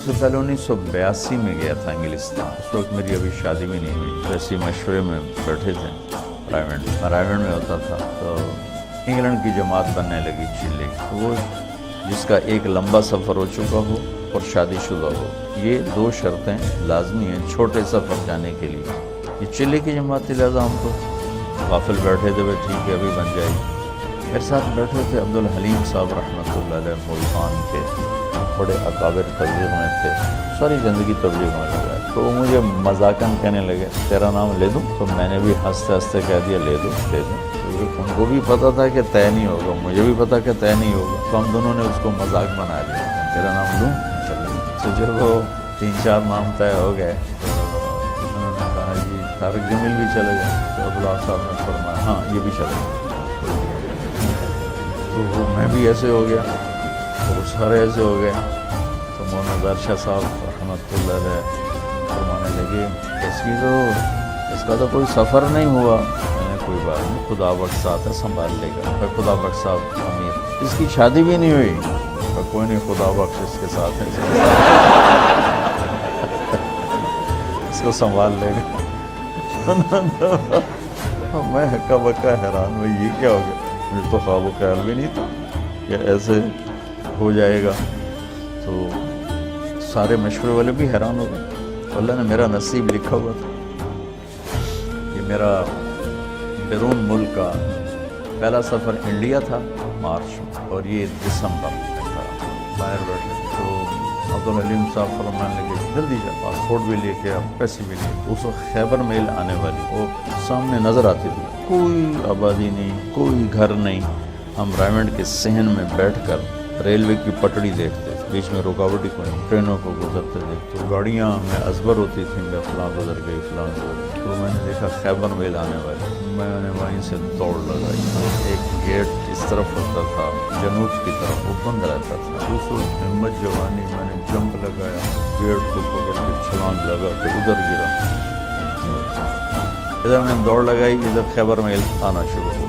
اس سے پہلے 1982 میں گیا تھا انگلستان. اس وقت میری ابھی شادی بھی نہیں ہوئی. ویسے مشورے میں بیٹھے تھے رائیونڈ میں ہوتا تھا. تو انگلینڈ کی جماعت بننے لگی چلی. وہ جس کا ایک لمبا سفر ہو چکا ہو اور شادی شدہ ہو، یہ دو شرطیں لازمی ہیں چھوٹے سفر جانے کے لیے. یہ چلی کی جماعت تھی، لہٰذا ہم تو غافل بیٹھے تھے. ٹھیک ہے ابھی بن جائے گی. میرے ساتھ بیٹھے تھے عبدالحلیم صاحب رحمۃ اللہ علیہ، ملتان کے بڑے اکابر تبلیغ میں تھے، ساری زندگی تبلیغ میں لگا. تو وہ مجھے مذاقاً کہنے لگے تیرا نام لے دوں؟ تو میں نے بھی ہنستے ہنستے کہہ دیا لے دوں. کیونکہ ان کو بھی پتہ تھا کہ طے نہیں ہوگا، مجھے بھی پتہ کہ طے نہیں ہوگا. تو ہم دونوں نے اس کو مذاق بنا لیا، تیرا نام لوں؟ تو جب وہ 3-4 نام طے ہو گئے تو انہوں نے کہا جی طارق جمیل بھی چلے گئے. تو عبداللہ صاحب نے فرمایا ہاں یہ بھی چلے گئے. تو میں بھی ایسے ہو گیا اور سارے ایسے ہو گئے. تو مولانا ظاہر صاحب رحمۃ اللہ علیہ فرمانے لگے اس کا تو کوئی سفر نہیں ہوا. میں نے کوئی بات نہیں، خدا بخش ساتھ ہے سنبھال لے گا. پھر خدا بخش صاحب امیر، اس کی شادی بھی نہیں ہوئی. پھر کوئی نہیں، خدا بخش اس کے ساتھ ہے، اس کو سنبھال لے گا. میں ہکا بکا حیران ہوئی یہ کیا ہو گیا. مجھے تو خواب و خیال بھی نہیں تھا کہ ایسے ہو جائے گا. تو سارے مشورے والے بھی حیران ہو گئے. اللہ نے میرا نصیب لکھا ہوا تھا. یہ میرا بیرون ملک کا پہلا سفر انڈیا تھا مارچ میں، اور یہ دسمبر میں تھا. باہر بیٹھے تو عبدالحلیم صاحب فرمانے لگے جلدی جا، پاسپورٹ بھی لے کے پیسے بھی لے. اس وقت خیبر میل آنے والی وہ سامنے نظر آتی تھی، کوئی آبادی نہیں، کوئی گھر نہیں. ہم رائیونڈ کے صحن میں بیٹھ کر ریلوے کی پٹڑی دیکھتے، بیچ میں رکاوٹ ہی کوئی نہیں، ٹرینوں کو گزرتے دیکھتے. گاڑیاں میں ازبر ہوتی تھیں، میں فلاں گزر گئی فلاں گزر گئی. تو میں نے دیکھا خیبر میل آنے والی. میں نے وہیں سے دوڑ لگائی. ایک گیٹ اس طرف ہوتا تھا جنوب کی طرف، وہ بند رہتا تھا. دوسروں ہمت جوانی میں نے جمپ لگایا، گیٹ کو پکڑ کے چھلانگ لگا کے ادھر گرا. ادھر میں دوڑ لگائی، ادھر خیبر میل آنا شروع ہو.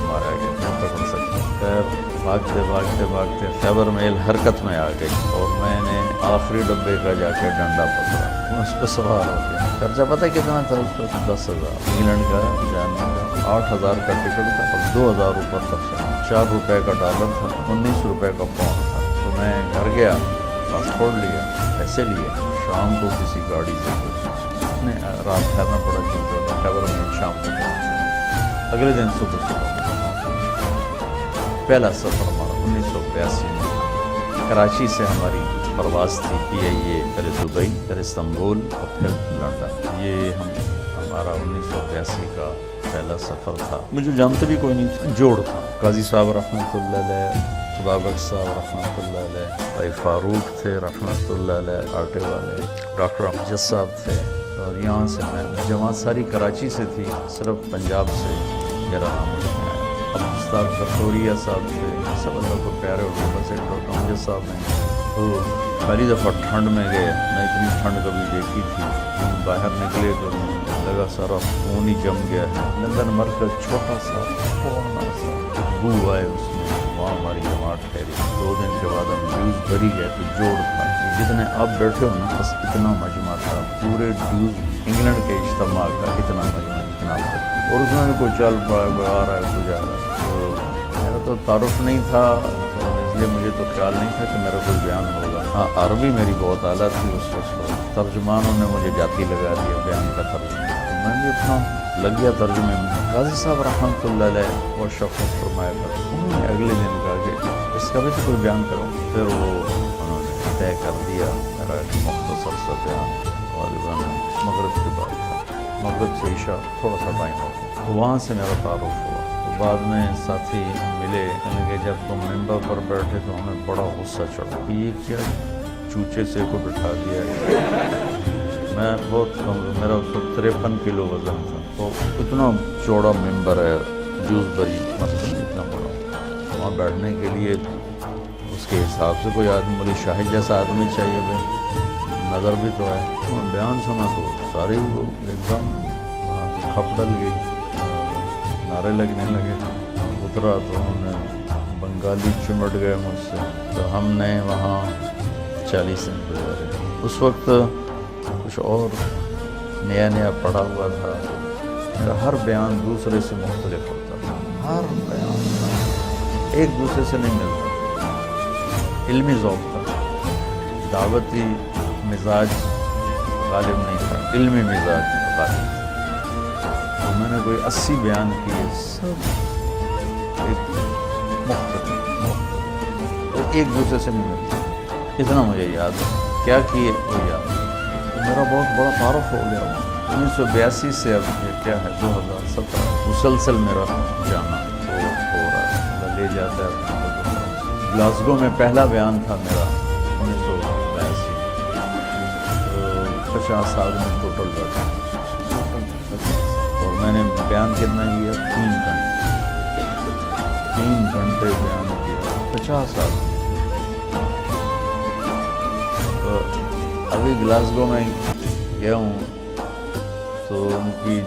مارا گیا، میں پکڑ سکتا. خیر بھاگتے بھاگتے بھاگتے خیبر میل حرکت میں آ گئی اور میں نے آخری ڈبے کا جا کے ڈنڈا پکڑا. اس پہ سوار ہو گیا. خرچہ پتہ کتنا تھا اس وقت؟ 10,000 انگلینڈ کا جانے کا. 8,000 کا ٹکٹ تھا اور 2,000 روپے خرچہ. 4 روپے کا ڈالر تھا، 19 روپے کا پاؤنڈ تھا. تو میں گھر گیا، پاسپورٹ لیا، پیسے لیے. شام کو کسی گاڑی سے رات ٹھہرنا پڑا کیونکہ خیبر میل شام کو پہنچا. اگلے دن صبح پہلا سفر ہمارا 1982 میں کراچی سے ہماری پرواز تھی PIA، پھر دبئی، پھر استنبول اور پھر لندن. یہ ہمارا 1982 کا پہلا سفر تھا. مجھے جانتے بھی کوئی نہیں تھا، جوڑ تھا. قاضی صاحب رحمۃ اللہ علیہ، خدا بخش صاحب رحمۃ اللہ علیہ، بھائی فاروق تھے رحمۃ اللہ علیہ آٹے والے، ڈاکٹر امجد صاحب تھے. اور یہاں سے میں جماعت ساری کراچی سے تھی، صرف پنجاب سے میرا نام ہے. استاد بطوریہ صاحب تھے، سب اللہ کو پیارے اور بس ایک ڈاکٹر امجد صاحب ہیں. تو پہلی دفعہ ٹھنڈ میں گئے، میں اتنی ٹھنڈ کبھی دیکھی تھی. باہر نکلے تو لگا سارا خون ہی جم گیا ہے. لندن مرکز چھوٹا سا پرانا سا بو آئے اس میں، وہاں ہماری جماعت ٹھہری. 2 دن کے بعد ہم ڈیوز بھری گئے تو جوڑ تھا. جتنے آپ بیٹھے ہو نا بس اتنا مجمع تھا، پورے ڈیوز انگلینڈ کے اجتماع کا اتنا مجمع اتنا. اور اس میں کوئی چل پڑا ہے، کوئی آ رہا ہے، کوئی جا رہا ہے. تو میرا تو تعارف نہیں تھا، اس لیے مجھے تو خیال نہیں تھا کہ میرا کوئی بیان ہوگا. ہاں عربی میری بہت اعلیٰ تھی اس وقت. ترجمانوں نے مجھے جاتی لگا دیا بیان کا ترجمہ. تو میں بھی اپنا لگ گیا ترجمے میں. قاضی صاحب رحمۃ اللہ علیہ اور شفقت فرمایا کر انہوں نے اگلے دن کہا کہ اس کا بھی تو کوئی بیان کرو. پھر وہ انہوں نے طے کر دیا میرا ایک مختصر سا بیان. غالباً مغرب کے بعد تھا، مغرب سے عشاء تھوڑا سا ٹائم ہو گیا. وہاں سے میرا تعارف ہوا. تو بعد میں ساتھی ملے، کہنے کہ جب تم ممبر پر بیٹھے تو ہمیں بڑا غصہ چڑھا، یہ کیا چوچے سے کو بٹھا دیا ہے. میں بہت کم، میرا اس وقت 53 کلو وزن تھا. تو اتنا چوڑا ممبر ہے، جوز بری مطلب اتنا بڑا. وہاں بیٹھنے کے لیے اس کے حساب سے کوئی آدمی، مجھے شاہد جیسا آدمی چاہیے بھائی، نظر بھی تو ہے. بیان سنا تو سارے وہ ایک دم وہاں کی کھپ ڈل گئی، نعرے لگنے لگے. اترا تو انہوں نے بنگالی چمٹ گئے مجھ سے. تو ہم نے وہاں 40 سینٹ اس وقت کچھ اور نیا نیا پڑھا ہوا تھا، میرا ہر بیان دوسرے سے مختلف ہوتا تھا، ہر بیان ایک دوسرے سے نہیں ملتا، علمی ذوق تھا، دعوتی مزاج غالب نہیں تھا، علمی مزاج غالب تھا۔ تو میں نے کوئی 80 بیان کیے، سب ایک مختلف ایک دوسرے سے نہیں ملتا، اتنا مجھے یاد ہے، کیا کیے وہ یاد ہے۔ میرا بہت بڑا تعارف ہو گیا 1982 سے، اب یہ کیا ہے 2017، مسلسل میرا جانا ہو رہا ہے، لے جاتا ہے۔ گلاسگو میں پہلا بیان تھا میرا 1982، تو 50 سال میں ٹوٹل بیٹھا، اور میں نے بیان کتنا کیا 3 گھنٹے بیان کیا 50 سال۔ ابھی گلاسگو میں گیا ہوں تو ان کی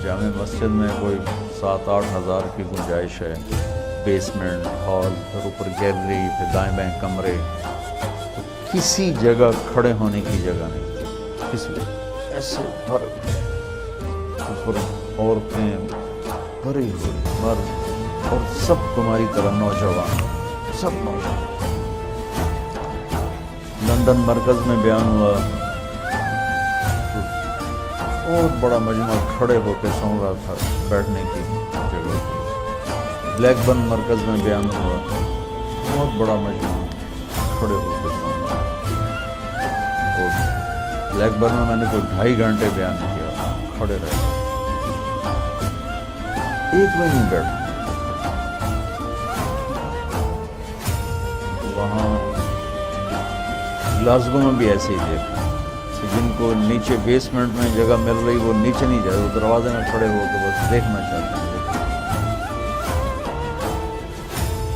جامع مسجد میں کوئی 7-8 ہزار کی گنجائش ہے، بیسمنٹ، ہال، پھر اوپر گیلری، پھر دائیں بائیں کمرے، تو کسی جگہ کھڑے ہونے کی جگہ نہیں تھی، کسی ایسے بھر اوپر عورتیں بھری ہوئی مرد، اور سب تمہاری طرح نوجوان، سب نوجوان۔ لندن مرکز میں بیان ہوا، بہت بڑا مجمع کھڑے ہو کے سن رہا تھا، بیٹھنے کی جگہ تھی۔ بلیک برن مرکز میں بیان ہوا، بہت بڑا مجمع کھڑے ہو کے سن رہا تھا۔ اور بلیک برن میں میں نے کوئی 2.5 گھنٹے بیان کیا، کھڑے رہے، ایک میں نہیں بیٹھا۔ وہاں گلاسگو میں بھی ایسے ہی دیکھا، جن کو نیچے بیسمنٹ میں جگہ مل رہی وہ نیچے نہیں جائے، وہ دروازے میں کھڑے ہو کے بس دیکھنا چاہتے ہیں۔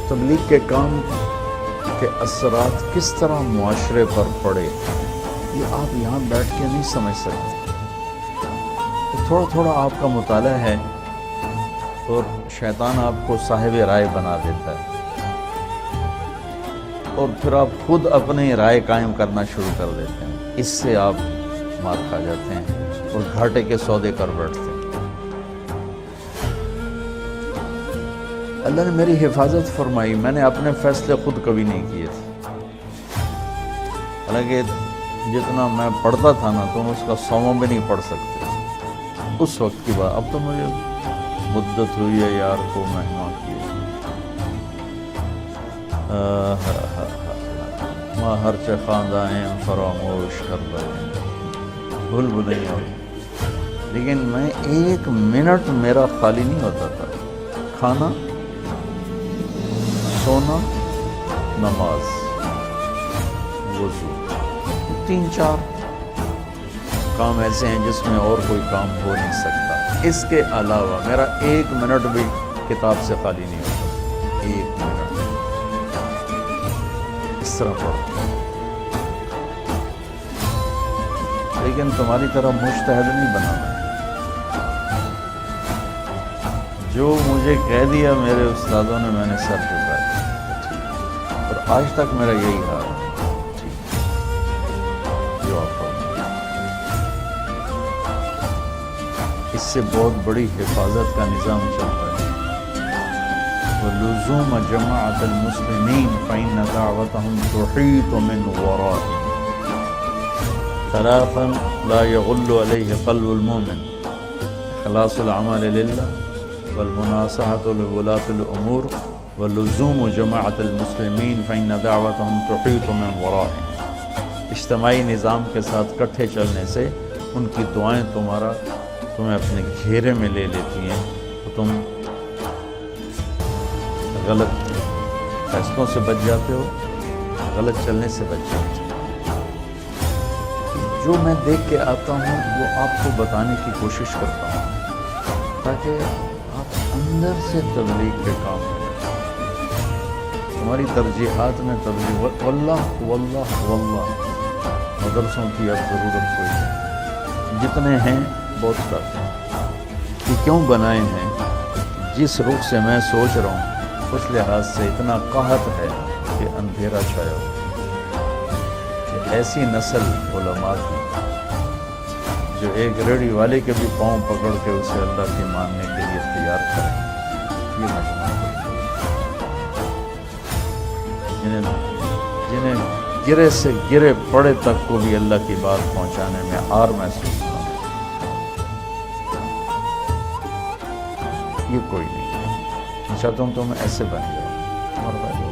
تبلیغ کے کام کے اثرات کس طرح معاشرے پر پڑے، یہ آپ یہاں بیٹھ کے نہیں سمجھ سکتے۔ تھوڑا تھوڑا آپ کا مطالعہ ہے اور شیطان آپ کو صاحب رائے بنا دیتا ہے، اور پھر آپ خود اپنی رائے قائم کرنا شروع کر دیتے ہیں، اس سے آپ مار کھا جاتے ہیں اور گھاٹے کے سودے کر بیٹھتے ہیں۔ اللہ نے میری حفاظت فرمائی، میں نے اپنے فیصلے خود کبھی نہیں کیے تھے، حالانکہ جتنا میں پڑھتا تھا نا تم اس کا 100 بھی نہیں پڑھ سکتے اس وقت کی بات۔ اب تو مجھے مدت ہوئی ہے یار کو مہمان کی، ماں ہر چہ خاندائیں فراموش کر رہے بھول بھلائیاں، لیکن میں 1 منٹ میرا خالی نہیں ہوتا تھا، کھانا، سونا، نماز، وضو، 3-4 کام ایسے ہیں جس میں اور کوئی کام ہو نہیں سکتا۔ اس کے علاوہ میرا 1 منٹ بھی کتاب سے خالی نہیں ہوتا، 1 منٹ اس طرح پڑھتا۔ لیکن تمہاری طرح مجتہد نہیں بنانا ہے، جو مجھے کہہ دیا میرے استادوں نے میں نے سر جھکایا، اور آج تک میرا یہی حال ہے، جو آپ کو اس سے بہت بڑی حفاظت کا نظام چلتا ہے۔ وَلُزُومَ جَمَاعَةِ الْمُسْلِمِينَ فَإِنَّ دَعْوَتَهُمْ تُحِيطُ مِنْ وَرَائِهِمْ ثلاثا لا يغل عليه قلب المؤمن: خلاص العمل لله، والمناصحة لولاة الأمور، واللزوم جماعة المسلمين فإن دعوتهم تحيط من ورائهم۔ اجتماعی نظام کے ساتھ کٹھے چلنے سے ان کی دعائیں تمہیں اپنے گھیرے میں لے لیتی ہیں، تو تم غلط فیصلوں سے بچ جاتے ہو، غلط چلنے سے بچ جاتے ہو۔ جو میں دیکھ کے آتا ہوں وہ آپ کو بتانے کی کوشش کرتا ہوں، تاکہ آپ اندر سے تبلیغ کے کام کریں، ہماری ترجیحات میں تبلیغ۔ واللہ واللہ واللہ مدرسوں کی اب ضرورت کوئی نہیں، جتنے ہیں بہت کافی ہیں۔ یہ کیوں بنائے ہیں؟ جس رخ سے میں سوچ رہا ہوں اس لحاظ سے اتنا قحط ہے کہ اندھیرا چھایا ہو، ایسی نسل علماء کی جو ایک ریڑھی والے کے بھی پاؤں پکڑ کے اسے اللہ کے ماننے کے لیے تیار کریں، یہ مجموعہ جنہیں گرے سے گرے پڑے تک کو بھی اللہ کی بات پہنچانے میں آر محسوس نہ ہو، یہ کوئی نہیں۔ میں چاہتا ہوں تم ایسے بن جاؤ۔